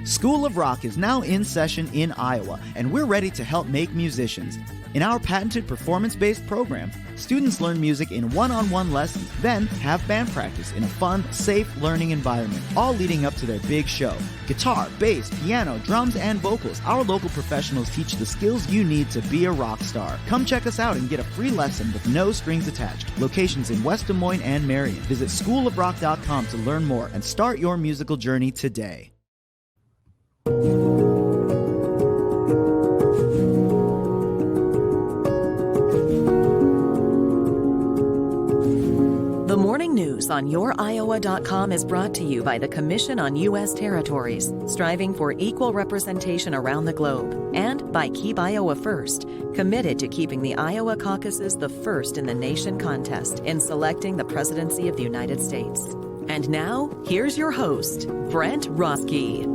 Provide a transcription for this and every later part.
School of Rock is now in session in Iowa, and we're ready to help make musicians. In our patented performance-based program, students learn music in one-on-one lessons, then have band practice in a fun, safe learning environment, all leading up to their big show. Guitar, bass, piano, drums, and vocals, our local professionals teach the skills you need to be a rock star. Come check us out and get a free lesson with no strings attached. Locations in West Des Moines and Marion. Visit schoolofrock.com to learn more and start your musical journey today. The morning news on YourIowa.com is brought to you by the Commission on U.S. Territories, striving for equal representation around the globe, and by Keep Iowa First, committed to keeping the Iowa caucuses the first in the nation contest in selecting the presidency of the United States. And now, here's your host, Brent Roske.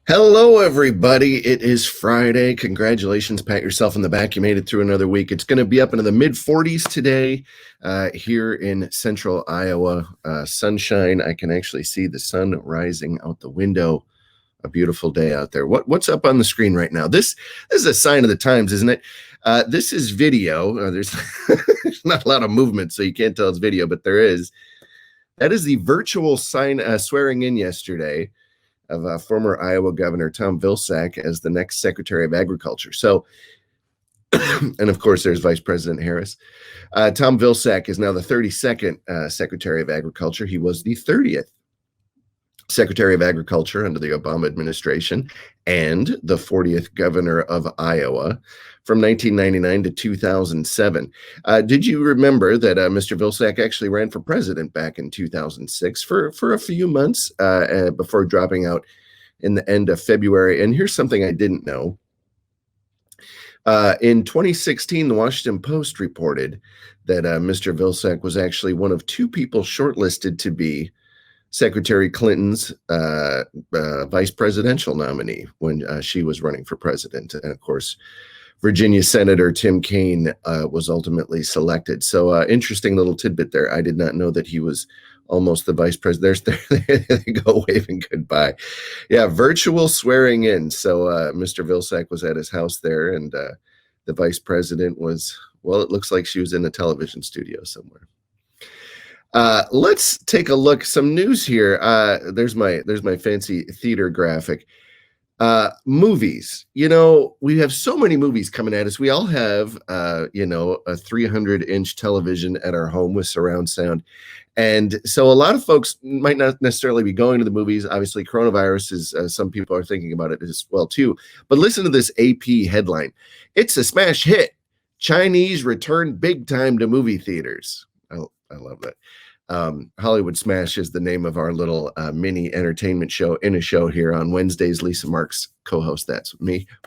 Hello, everybody. It is Friday. Congratulations. Pat yourself on the back. You made it through another week. It's going to be up into the mid-40s today here in central Iowa. Sunshine. I can actually see the sun rising out the window. A beautiful day out there. What's up on the screen right now? This is a sign of the times, isn't it? This is video. There's not a lot of movement, so you can't tell it's video, but there is. That is the virtual swearing in yesterday of former Iowa Governor Tom Vilsack as the next Secretary of Agriculture. So, and of course, there's Vice President Harris. Tom Vilsack is now the 32nd Secretary of Agriculture. He was the 30th Secretary of Agriculture under the Obama administration and the 40th Governor of Iowa from 1999 to 2007. Did you remember that Mr. Vilsack actually ran for president back in 2006 for a few months before dropping out in the end of February? And here's something I didn't know. In 2016, the Washington Post reported that Mr. Vilsack was actually one of two people shortlisted to be Secretary Clinton's vice presidential nominee when she was running for president. And of course, Virginia Senator Tim Kaine was ultimately selected. So interesting little tidbit there. I did not know that he was almost the vice president. There they go, waving goodbye. Yeah, virtual swearing in. So Mr. Vilsack was at his house there, and the vice president was, well, it looks like she was in a television studio somewhere. Let's take a look. Some news here. There's my fancy theater graphic. Movies. You know, we have so many movies coming at us. We all have, a 300-inch television at our home with surround sound. And so a lot of folks might not necessarily be going to the movies. Obviously, coronavirus is, some people are thinking about it as well, too. But listen to this AP headline. It's a smash hit. Chinese return big time to movie theaters. I love that. Hollywood Smash is the name of our little mini entertainment show in a show here on Wednesdays. Lisa Marks co-hosts that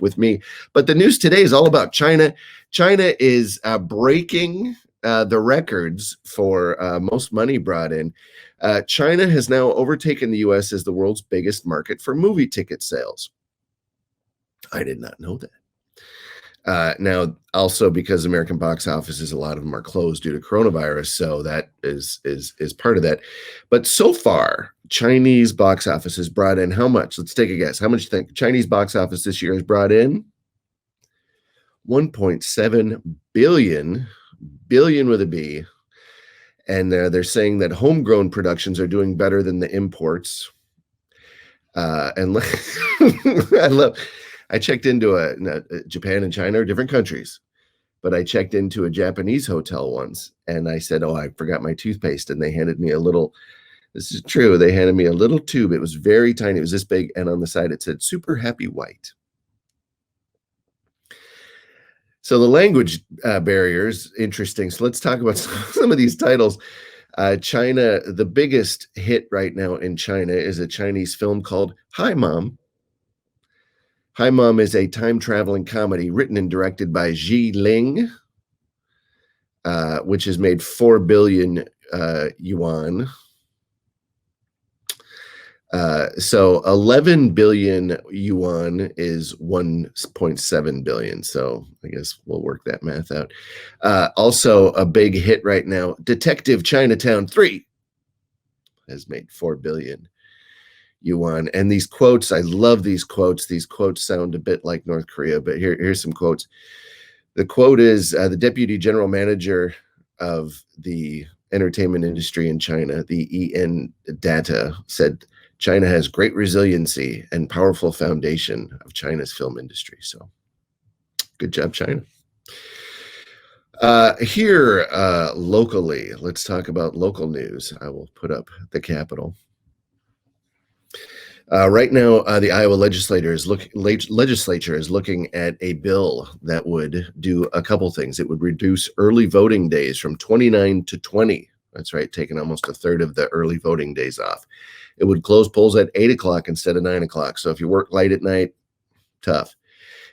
with me. But the news today is all about China. China is breaking the records for most money brought in. China has now overtaken the U.S. as the world's biggest market for movie ticket sales. I did not know that. Now, also because American box offices, a lot of them are closed due to coronavirus, so that is part of that. But so far, Chinese box office has brought in how much? Let's take a guess. How much do you think Chinese box office this year has brought in? 1.7 billion with a B. And they're saying that homegrown productions are doing better than the imports. And I checked into Japan and China are different countries, but I checked into a Japanese hotel once, and I said, I forgot my toothpaste, and they handed me a little, this is true, they handed me a little tube. It was very tiny. It was this big, and on the side it said, Super Happy White. So the language barrier is interesting. So let's talk about some of these titles. China, the biggest hit right now in China is a Chinese film called Hi, Mom. Hi, Mom is a time-traveling comedy written and directed by Xi Ling, which has made 4 billion yuan. So 11 billion yuan is 1.7 billion. So I guess we'll work that math out. Also a big hit right now, Detective Chinatown 3 has made 4 billion yuan. And these quotes, I love these quotes. These quotes sound a bit like North Korea, but here's some quotes. The quote is the deputy general manager of the entertainment industry in China, the EN Data, said, China has great resiliency and powerful foundation of China's film industry. So good job, China. Here locally, let's talk about local news. I will put up the Capitol. Right now, the Iowa legislature is looking at a bill that would do a couple things. It would reduce early voting days from 29 to 20. That's right, taking almost a third of the early voting days off. It would close polls at 8 o'clock instead of 9 o'clock. So if you work late at night, tough.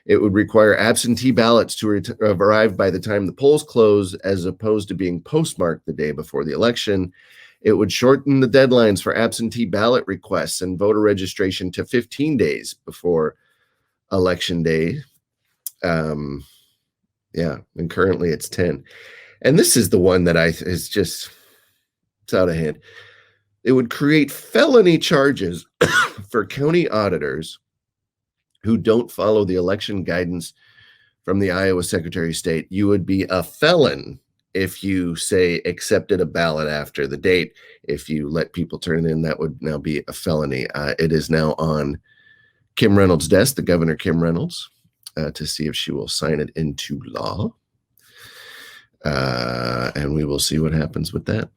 It would require absentee ballots to arrive by the time the polls close, as opposed to being postmarked the day before the election. It would shorten the deadlines for absentee ballot requests and voter registration to 15 days before election day. And currently it's 10. And this is the one that it's out of hand. It would create felony charges for county auditors who don't follow the election guidance from the Iowa Secretary of State. You would be a felon if you, say, accepted a ballot after the date. If you let people turn it in, that would now be a felony. It is now on Kim Reynolds' desk, the Governor Kim Reynolds, to see if she will sign it into law. And we will see what happens with that.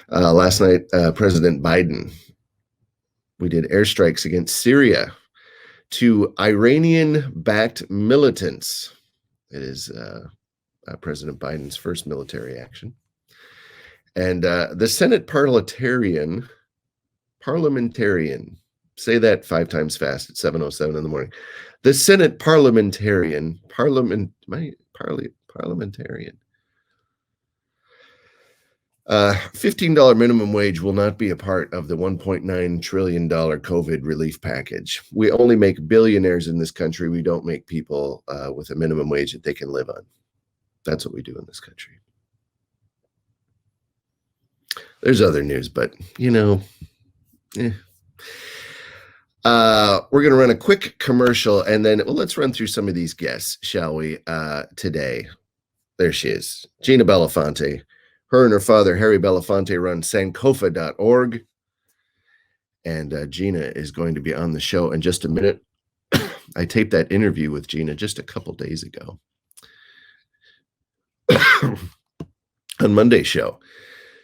Last night, President Biden, we did airstrikes against Syria to Iranian-backed militants. It is President Biden's first military action. And the Senate parliamentarian, say that 5 times fast at 7:07 in the morning. The Senate parliamentarian, $15 minimum wage will not be a part of the $1.9 trillion COVID relief package. We only make billionaires in this country. We don't make people with a minimum wage that they can live on. That's what we do in this country. There's other news, but we're going to run a quick commercial, and then let's run through some of these guests, shall we, today. There she is, Gina Belafonte. Her and her father, Harry Belafonte, run Sankofa.org. And Gina is going to be on the show in just a minute. I taped that interview with Gina just a couple days ago on Monday's show.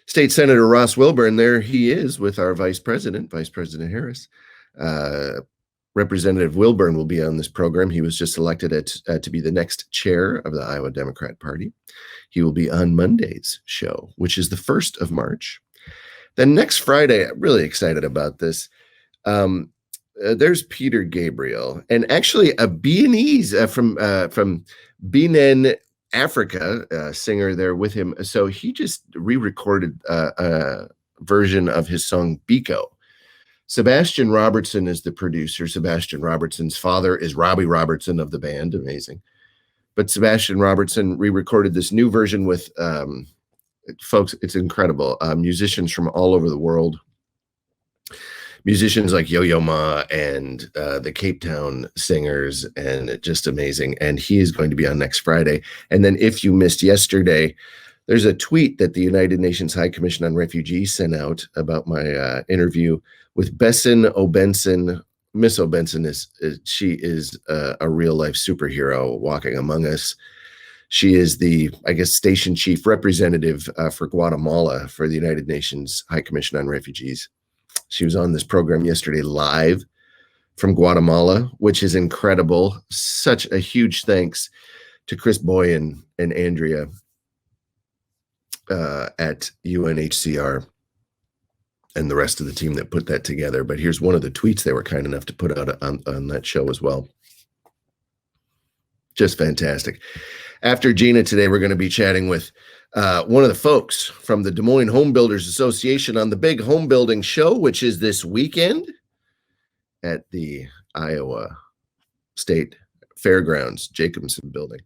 State Senator Ross Wilburn, there he is with our Vice President Harris. Representative Wilburn will be on this program. He was just elected to be the next chair of the Iowa Democrat Party. He will be on Monday's show, which is the 1st of March. Then next Friday, I'm really excited about this. There's Peter Gabriel, and actually a Beninese from Benin, Africa, singer there with him. So he just re-recorded a version of his song Biko. Sebastian Robertson is the producer. Sebastian Robertson's father is Robbie Robertson of the band. Amazing. But Sebastian Robertson re-recorded this new version with folks. It's incredible. Musicians from all over the world. Musicians like Yo-Yo Ma and the Cape Town Singers, and just amazing. And he is going to be on next Friday. And then if you missed yesterday, there's a tweet that the United Nations High Commission on Refugees sent out about my interview with Besson Obenson. Miss Obenson is a real life superhero walking among us. She is the, station chief representative for Guatemala for the United Nations High Commission on Refugees. She was on this program yesterday live from Guatemala, which is incredible. Such a huge thanks to Chris Boyan and Andrea at UNHCR and the rest of the team that put that together. But here's one of the tweets they were kind enough to put out on that show as well. Just fantastic. After Gina today, we're going to be chatting with one of the folks from the Des Moines Home Builders Association on the big home building show, which is this weekend at the Iowa State Fairgrounds, Jacobson Building.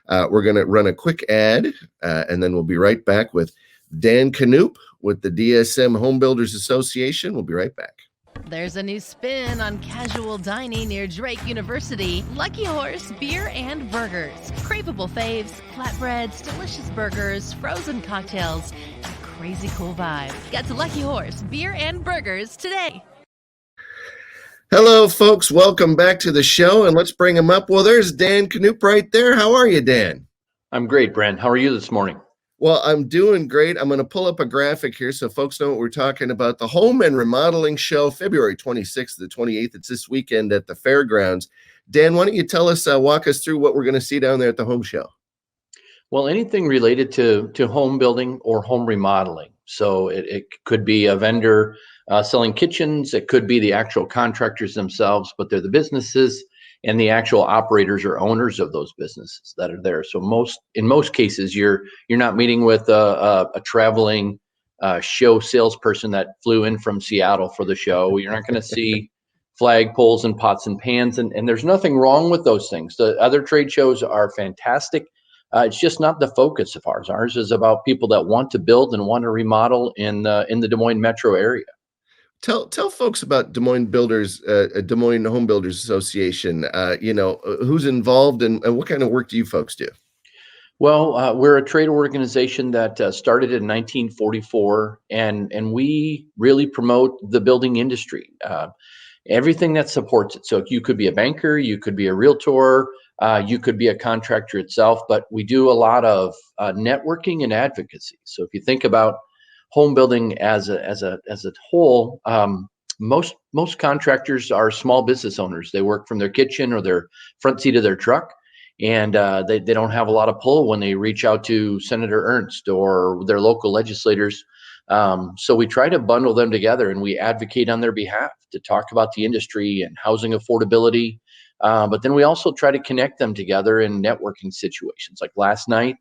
We're going to run a quick ad, and then we'll be right back with Dan Knoop with the DSM Home Builders Association. We'll be right back. There's a new spin on casual dining near Drake University. Lucky Horse Beer and Burgers. Craveable faves, flatbreads, delicious burgers, frozen cocktails, and crazy cool vibes. Get to Lucky Horse Beer and Burgers today. Hello, folks. Welcome back to the show, and let's bring him up. Well, there's Dan Knoop right there. How are you, Dan? I'm great, Brent. How are you this morning? Well, I'm doing great. I'm going to pull up a graphic here so folks know what we're talking about. The Home and Remodeling Show, February 26th to the 28th. It's this weekend at the fairgrounds. Dan, why don't you tell us, walk us through what we're going to see down there at the home show? Well, anything related to home building or home remodeling. So it could be a vendor selling kitchens. It could be the actual contractors themselves, but they're the businesses and the actual operators or owners of those businesses that are there. So in most cases, you're not meeting with a traveling show salesperson that flew in from Seattle for the show. You're not going to see flagpoles and pots and pans, and there's nothing wrong with those things. The other trade shows are fantastic. It's just not the focus of ours. Ours is about people that want to build and want to remodel in the Des Moines metro area. Tell folks about Des Moines Home Builders Association. Who's involved and what kind of work do you folks do? Well, we're a trade organization that started in 1944, and we really promote the building industry, everything that supports it. So you could be a banker, you could be a realtor, you could be a contractor itself, but we do a lot of networking and advocacy. So if you think about home building as a whole, most contractors are small business owners. They work from their kitchen or their front seat of their truck, and they don't have a lot of pull when they reach out to Senator Ernst or their local legislators. So we try to bundle them together, and we advocate on their behalf to talk about the industry and housing affordability. But then we also try to connect them together in networking situations. Like last night,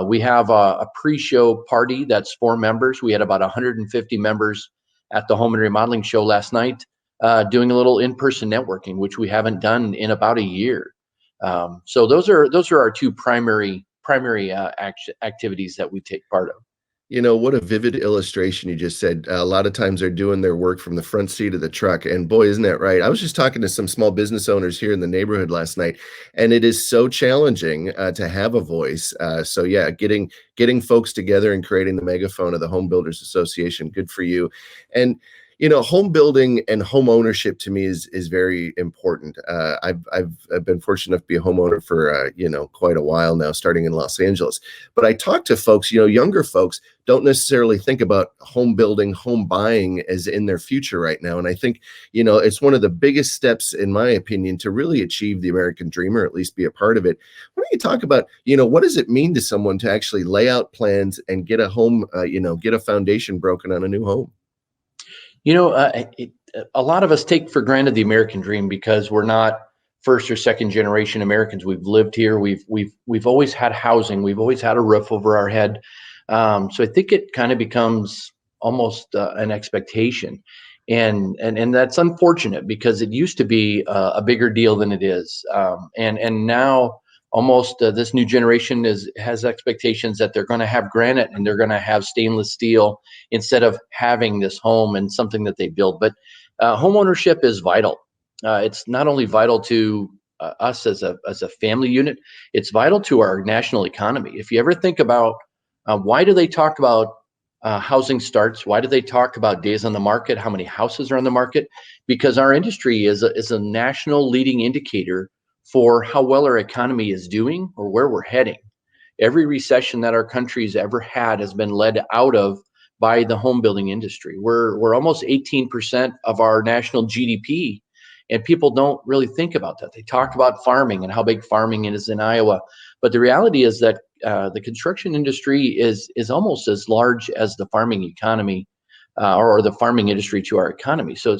we have a pre-show party that's for members. We had about 150 members at the Home and Remodeling Show last night, doing a little in-person networking, which we haven't done in about a year. So those are our two primary activities that we take part of. What a vivid illustration you just said. A lot of times they're doing their work from the front seat of the truck. And boy, isn't that right? I was just talking to some small business owners here in the neighborhood last night, and it is so challenging to have a voice. So yeah, getting folks together and creating the megaphone of the Home Builders Association, good for you. And home building and home ownership to me is very important. I've been fortunate enough to be a homeowner for quite a while now, starting in Los Angeles. But I talk to folks, younger folks don't necessarily think about home building, home buying as in their future right now. And I think it's one of the biggest steps, in my opinion, to really achieve the American dream, or at least be a part of it. Why don't you talk about what does it mean to someone to actually lay out plans and get a home, get a foundation broken on a new home? A lot of us take for granted the American dream because we're not first or second generation Americans. We've lived here. We've always had housing. We've always had a roof over our head. So I think it kind of becomes almost an expectation, and that's unfortunate because it used to be a bigger deal than it is. And now almost this new generation has expectations that they're going to have granite and they're going to have stainless steel instead of having this home and something that they build. But home ownership is vital. It's not only vital to us as a family unit, it's vital to our national economy. If you ever think about why do they talk about housing starts? Why do they talk about days on the market? How many houses are on the market? Because our industry is a national leading indicator for how well our economy is doing or where we're heading. Every recession that our country's ever had has been led out of by the home building industry. We're almost 18% of our national GDP, and people don't really think about that. They talk about farming and how big farming is in Iowa, but the reality is that the construction industry is almost as large as the farming economy. or the farming industry to our economy. So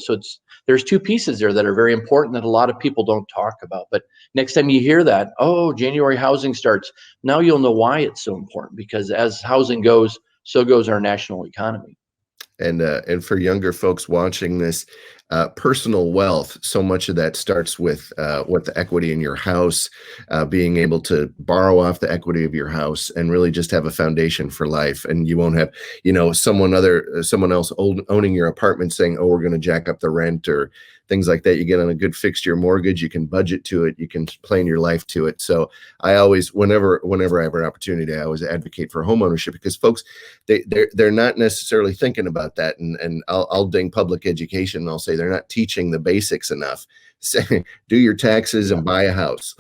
there's two pieces there that are very important that a lot of people don't talk about. But next time you hear that, oh, January housing starts, now you'll know why it's so important, because as housing goes, so goes our national economy. And for younger folks watching this, personal wealth, so much of that starts with what the equity in your house, being able to borrow off the equity of your house and really just have a foundation for life. And you won't have, someone else owning your apartment saying, oh, we're going to jack up the rent or things like that. You get on a good fixed year mortgage, you can budget to it, you can plan your life to it. So I always, whenever I have an opportunity, I always advocate for homeownership, because folks, they're not necessarily thinking about that. And I'll ding public education and I'll say they're not teaching the basics enough. Say, do your taxes and buy a house.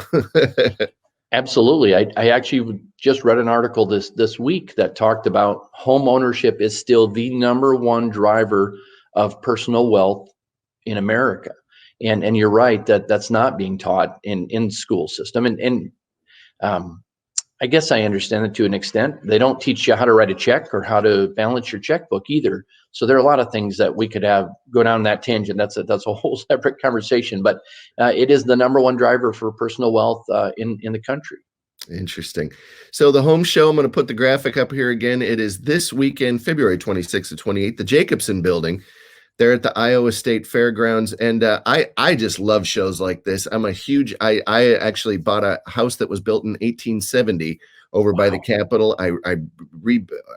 Absolutely. I actually just read an article this week that talked about home ownership is still the number one driver of personal wealth in America. And you're right that's not being taught in school system. And I guess I understand it to an extent. They don't teach you how to write a check or how to balance your checkbook either. So there are a lot of things that we could go down that tangent. That's a whole separate conversation, but it is the number one driver for personal wealth in the country. Interesting. So the home show, I'm going to put the graphic up here again. It is this weekend, February 26th to 28th, the Jacobson Building. They're at the Iowa State Fairgrounds, and I just love shows like this. I actually bought a house that was built in 1870 over by the Capitol. I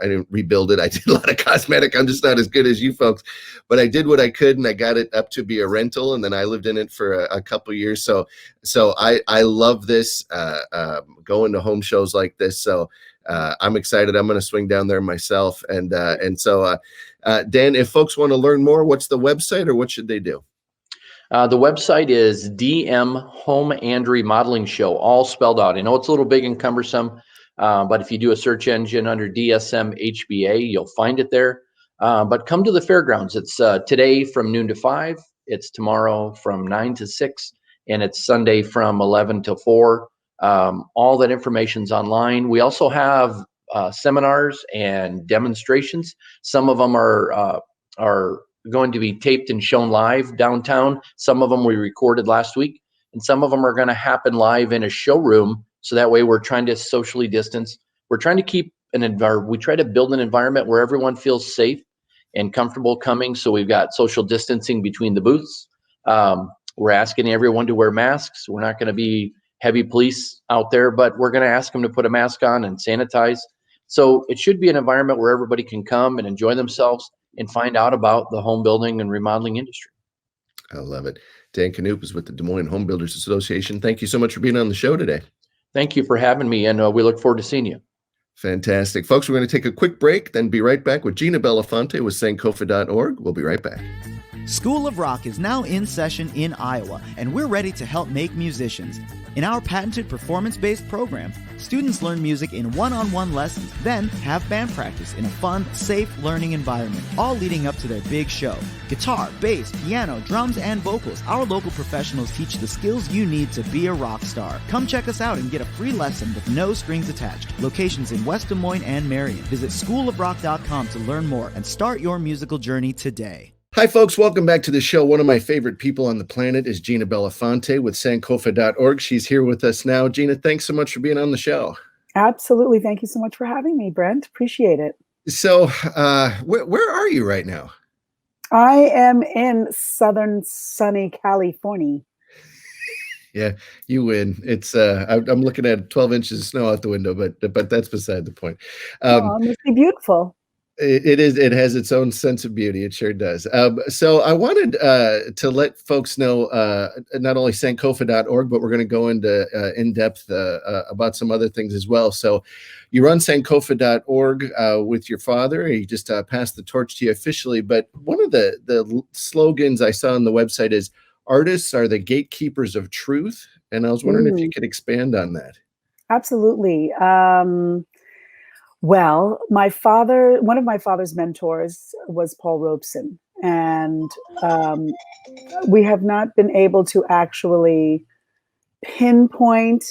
didn't rebuild it. I did a lot of cosmetic. I'm just not as good as you folks, but I did what I could, and I got it up to be a rental, and then I lived in it for a couple years. So I love this, going to home shows like this. So I'm excited. I'm going to swing down there myself, and so. Dan, if folks want to learn more, what's the website, or what should they do? The website is DM Home and Remodeling Show, all spelled out. I know it's a little big and cumbersome, but if you do a search engine under DSMHBA, you'll find it there. But come to the fairgrounds. It's today from noon to 5. It's tomorrow from 9 to 6, and it's Sunday from 11 to 4. All that information's online. We also have seminars and demonstrations. Some of them are going to be taped and shown live downtown. Some of them we recorded last week, and some of them are going to happen live in a showroom. So that way we're trying to socially distance. We're trying to keep we try to build an environment where everyone feels safe and comfortable coming. So we've got social distancing between the booths. We're asking everyone to wear masks. We're not going to be heavy police out there, but we're going to ask them to put a mask on and sanitize. So it should be an environment where everybody can come and enjoy themselves and find out about the home building and remodeling industry. I love it. Dan Knoop is with the Des Moines Home Builders Association. Thank you so much for being on the show today. Thank you for having me, and we look forward to seeing you. Fantastic. Folks, we're going to take a quick break, then be right back with Gina Belafonte with Sankofa.org. We'll be right back. School of Rock is now in session in Iowa, and we're ready to help make musicians. In our patented performance-based program, students learn music in one-on-one lessons, then have band practice in a fun, safe learning environment, all leading up to their big show. Guitar, bass, piano, drums, and vocals, our local professionals teach the skills you need to be a rock star. Come check us out and get a free lesson with no strings attached. Locations in West Des Moines and Marion. Visit schoolofrock.com to learn more and start your musical journey today. Hi, folks. Welcome back to the show. One of my favorite people on the planet is Gina Belafonte with Sankofa.org. She's here with us now. Gina, thanks so much for being on the show. Absolutely. Thank you so much for having me, Brent. Appreciate it. So where are you right now? I am in southern sunny California. Yeah, you win. It's I'm looking at 12 inches of snow out the window, but that's beside the point. It must be beautiful. It is. It has its own sense of beauty. It sure does. So I wanted to let folks know not only Sankofa.org, but we're going to go into in depth about some other things as well. So you run Sankofa.org with your father. He just passed the torch to you officially. But one of the slogans I saw on the website is "Artists are the gatekeepers of truth," and I was wondering if you could expand on that. Absolutely. Well, one of my father's mentors was Paul Robeson, and we have not been able to actually pinpoint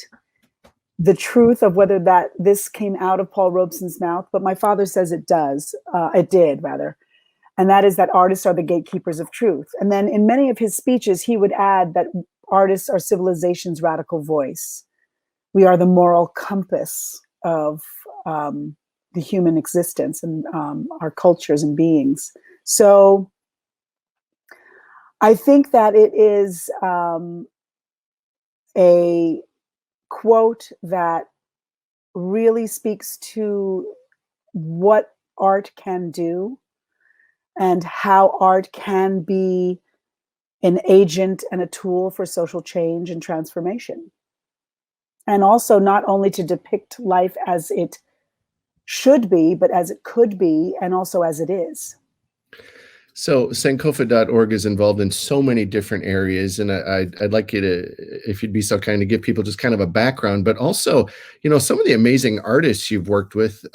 the truth of whether this came out of Paul Robeson's mouth, but my father says it does. It did, rather. And that is that artists are the gatekeepers of truth. And then in many of his speeches, he would add that artists are civilization's radical voice. We are the moral compass of the human existence and our cultures and beings. So I think that it is a quote that really speaks to what art can do and how art can be an agent and a tool for social change and transformation. And also not only to depict life as it should be, but as it could be, and also as it is. So Sankofa.org is involved in so many different areas, and I'd like you to, if you'd be so kind, to give people just kind of a background, but also, some of the amazing artists you've worked with,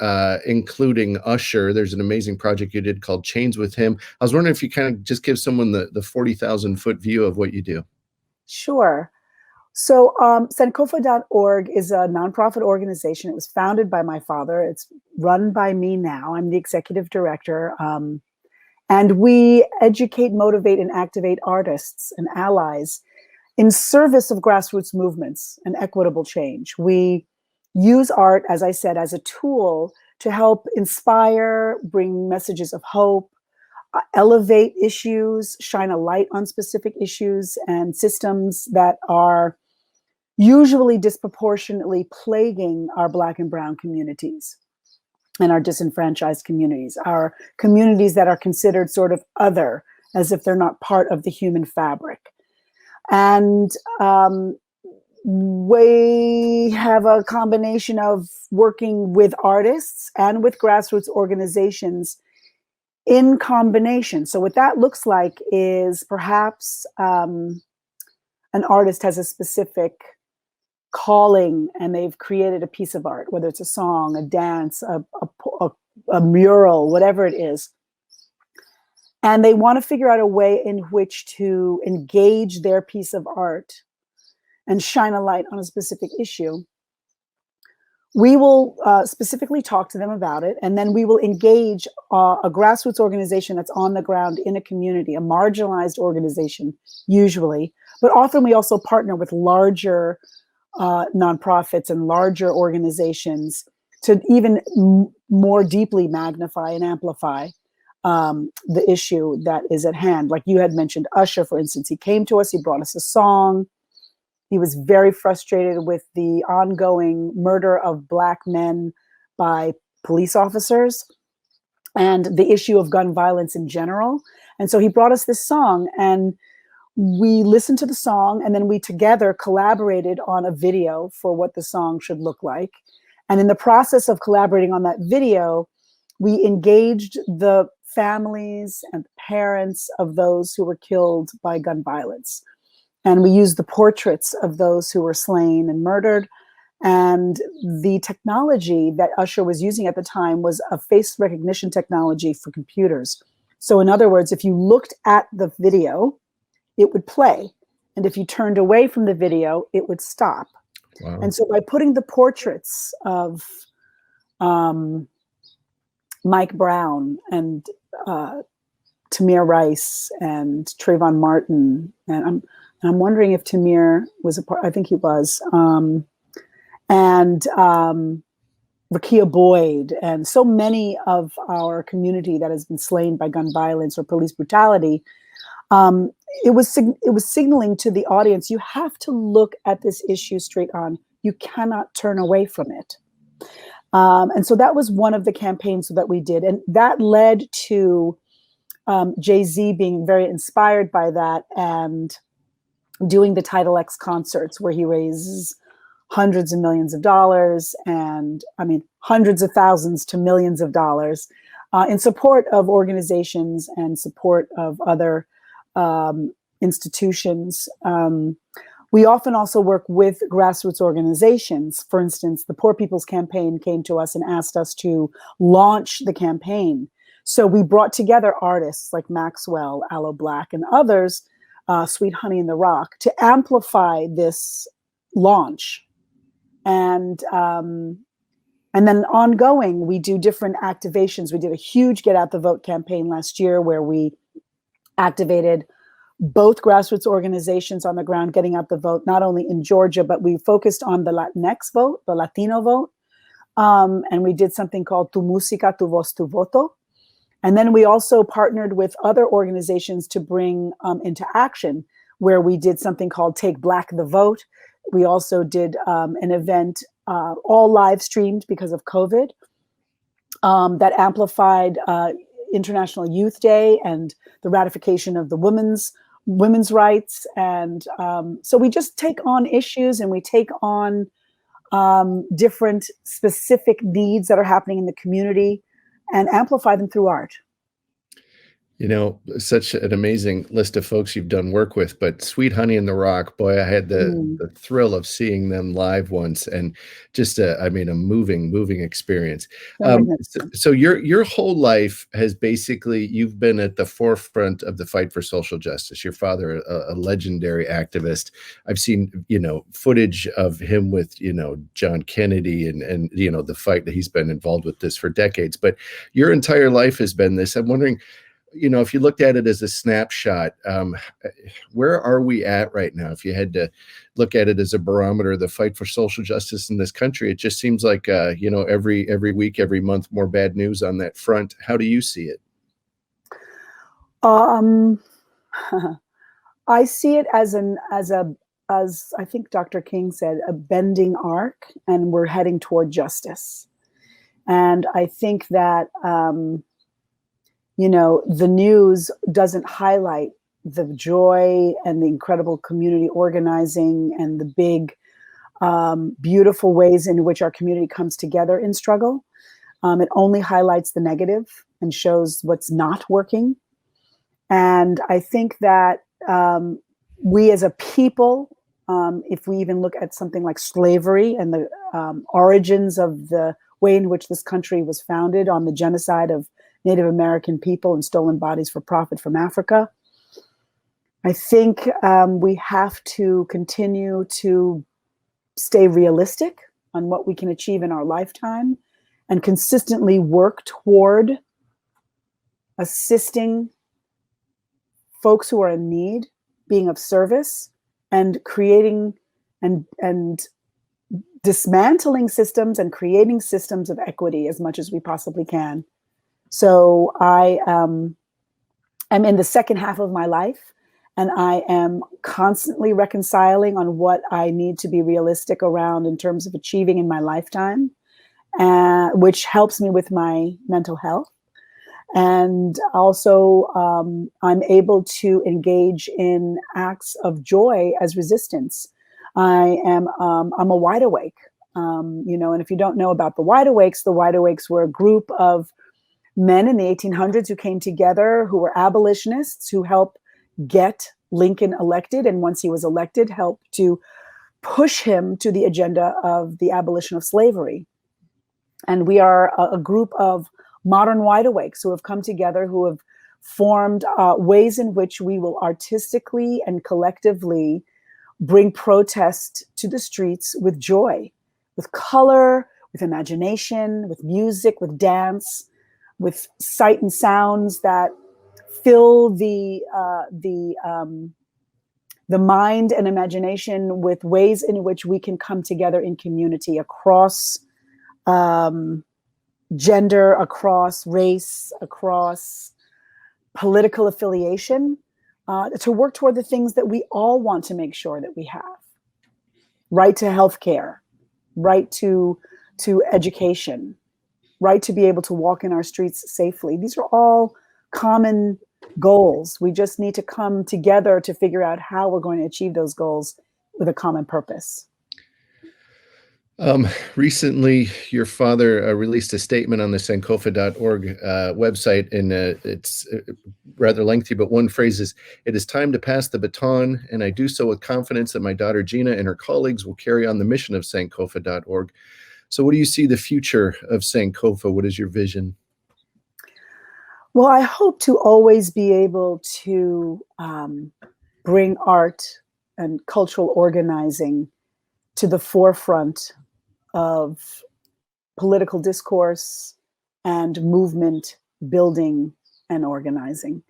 including Usher. There's an amazing project you did called Chains with him. I was wondering if you kind of just give someone the 40,000-foot view of what you do. Sure. So Sankofa.org is a nonprofit organization. It was founded by my father. It's run by me now. I'm the executive director. And we educate, motivate, and activate artists and allies in service of grassroots movements and equitable change. We use art, as I said, as a tool to help inspire, bring messages of hope, elevate issues, shine a light on specific issues and systems that are usually disproportionately plaguing our Black and Brown communities and our disenfranchised communities, our communities that are considered sort of other, as if they're not part of the human fabric. And we have a combination of working with artists and with grassroots organizations in combination. So what that looks like is perhaps an artist has a specific calling and they've created a piece of art, whether it's a song, a dance, a mural, whatever it is. And they want to figure out a way in which to engage their piece of art and shine a light on a specific issue. We will specifically talk to them about it, and then we will engage a grassroots organization that's on the ground in a community, a marginalized organization usually, but often we also partner with larger nonprofits and larger organizations to even more deeply magnify and amplify the issue that is at hand. Like you had mentioned Usher, for instance. He came to us, he brought us a song. He was very frustrated with the ongoing murder of Black men by police officers and the issue of gun violence in general. And so he brought us this song, and we listened to the song, and then we together collaborated on a video for what the song should look like. And in the process of collaborating on that video, we engaged the families and parents of those who were killed by gun violence. And we used the portraits of those who were slain and murdered. And the technology that Usher was using at the time was a face recognition technology for computers. So in other words, if you looked at the video, it would play. And if you turned away from the video, it would stop. Wow. And so by putting the portraits of Mike Brown and Tamir Rice and Trayvon Martin, and I'm wondering if Tamir was a part, I think he was, and Rakia Boyd, and so many of our community that has been slain by gun violence or police brutality, it was signaling to the audience, you have to look at this issue straight on. You cannot turn away from it. And so that was one of the campaigns that we did. And that led to Jay-Z being very inspired by that and doing the Title X concerts where he raises hundreds of millions of dollars, and hundreds of thousands to millions of dollars in support of organizations and support of other institutions. We often also work with grassroots organizations. For instance, the Poor People's Campaign came to us and asked us to launch the campaign. So we brought together artists like Maxwell, Aloe Black, and others, Sweet Honey in the Rock, to amplify this launch. And And then ongoing, we do different activations. We did a huge Get Out the Vote campaign last year where we activated both grassroots organizations on the ground getting out the vote, not only in Georgia, but we focused on the Latinx vote, the Latino vote. And we did something called Tu Música, Tu Voz, Tu Voto. And then we also partnered with other organizations to bring into action, where we did something called Take Black the Vote. We also did an event, all live streamed because of COVID, that amplified International Youth Day and the ratification of the women's rights. And so we just take on issues, and we take on different specific needs that are happening in the community and amplify them through art. You know, such an amazing list of folks you've done work with, but Sweet Honey and the Rock, boy, I had the thrill of seeing them live once, and just a moving experience. So your whole life has basically, you've been at the forefront of the fight for social justice. Your father, a legendary activist. I've seen, footage of him with, John Kennedy and the fight that he's been involved with this for decades, but your entire life has been this. I'm wondering, if you looked at it as a snapshot, where are we at right now? If you had to look at it as a barometer, the fight for social justice in this country, it just seems like, every week, every month, more bad news on that front. How do you see it? I see it as I think Dr. King said, a bending arc, and we're heading toward justice. And I think that, the news doesn't highlight the joy and the incredible community organizing and the big, beautiful ways in which our community comes together in struggle. It only highlights the negative and shows what's not working. And I think that we as a people, if we even look at something like slavery and the origins of the way in which this country was founded on the genocide of Native American people and stolen bodies for profit from Africa. I think we have to continue to stay realistic on what we can achieve in our lifetime and consistently work toward assisting folks who are in need, being of service, and creating and dismantling systems and creating systems of equity as much as we possibly can. So I am in the second half of my life, and I am constantly reconciling on what I need to be realistic around in terms of achieving in my lifetime, which helps me with my mental health. And also, I'm able to engage in acts of joy as resistance. I'm a wide awake, and if you don't know about the wide awakes were a group of men in the 1800s who came together, who were abolitionists, who helped get Lincoln elected. And once he was elected, helped to push him to the agenda of the abolition of slavery. And we are a group of modern wide awakes who have come together, who have formed ways in which we will artistically and collectively bring protest to the streets with joy, with color, with imagination, with music, with dance, with sight and sounds that fill the mind and imagination with ways in which we can come together in community across gender, across race, across political affiliation, to work toward the things that we all want to make sure that we have. Right to healthcare, right to education, right to be able to walk in our streets safely. These are all common goals. We just need to come together to figure out how we're going to achieve those goals with a common purpose. Recently, your father released a statement on the Sankofa.org website, and it's rather lengthy, but one phrase is, "It is time to pass the baton, and I do so with confidence that my daughter Gina and her colleagues will carry on the mission of Sankofa.org." So what do you see the future of Sankofa? What is your vision? Well, I hope to always be able to bring art and cultural organizing to the forefront of political discourse and movement building and organizing.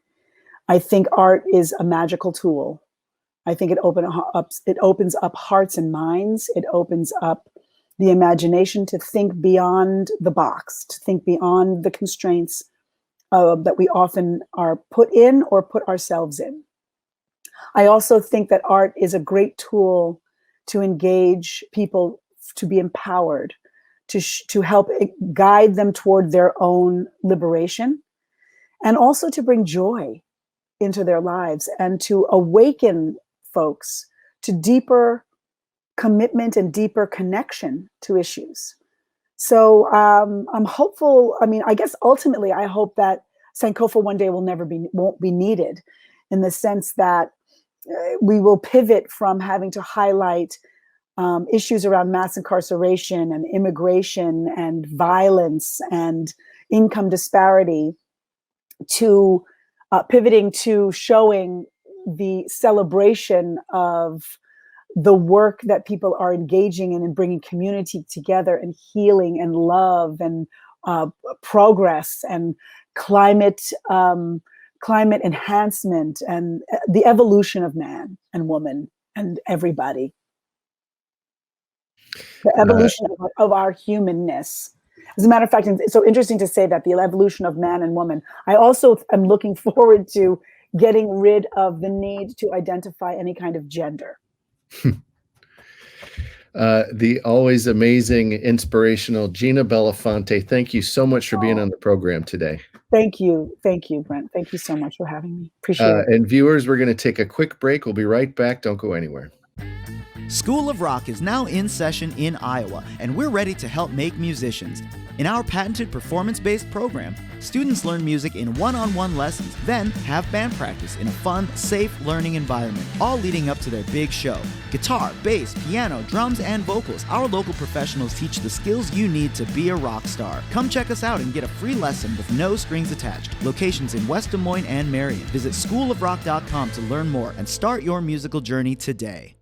I think art is a magical tool. I think it opens up hearts and minds. It opens up the imagination to think beyond the box, to think beyond the constraints that we often are put in or put ourselves in. I also think that art is a great tool to engage people, to be empowered, to help guide them toward their own liberation, and also to bring joy into their lives and to awaken folks to deeper commitment and deeper connection to issues. So I'm hopeful. I mean, I guess ultimately I hope that Sankofa one day won't be needed, in the sense that we will pivot from having to highlight issues around mass incarceration and immigration and violence and income disparity to pivoting to showing the celebration of the work that people are engaging in and bringing community together and healing and love and progress and climate enhancement and the evolution of man and woman and everybody. The evolution of our humanness. As a matter of fact, it's so interesting to say that the evolution of man and woman. I also am looking forward to getting rid of the need to identify any kind of gender. The always amazing, inspirational Gina Belafonte, thank you so much for being on the program today. Thank you, Brent. Thank you so much for having me. Appreciate it. And viewers, we're going to take a quick break. We'll be right back. Don't go anywhere. School of Rock is now in session in Iowa, and we're ready to help make musicians. In our patented performance-based program, students learn music in one-on-one lessons, then have band practice in a fun, safe learning environment, all leading up to their big show. Guitar, bass, piano, drums, and vocals, our local professionals teach the skills you need to be a rock star. Come check us out and get a free lesson with no strings attached. Locations in West Des Moines and Marion. Visit schoolofrock.com to learn more and start your musical journey today.